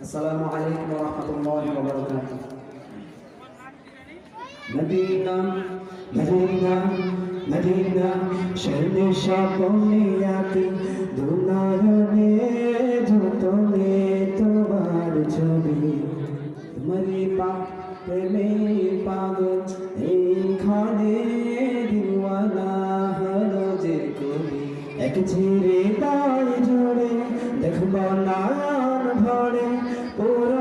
আসসালামু আলাইকুম ওয়া রাহমাতুল্লাহি ওয়া বারাকাতুহু। মদিনা মদিনা মদিনা শহরে শাপনিয়াতে দুনায়নে যতনে তোমার ছবি তোমারই প্রেমে পাগল এইখানে দিওয়ানা হলো যে কবি এক ঝিরে তাই জোরে দেখব নয়ন ভরে পুরো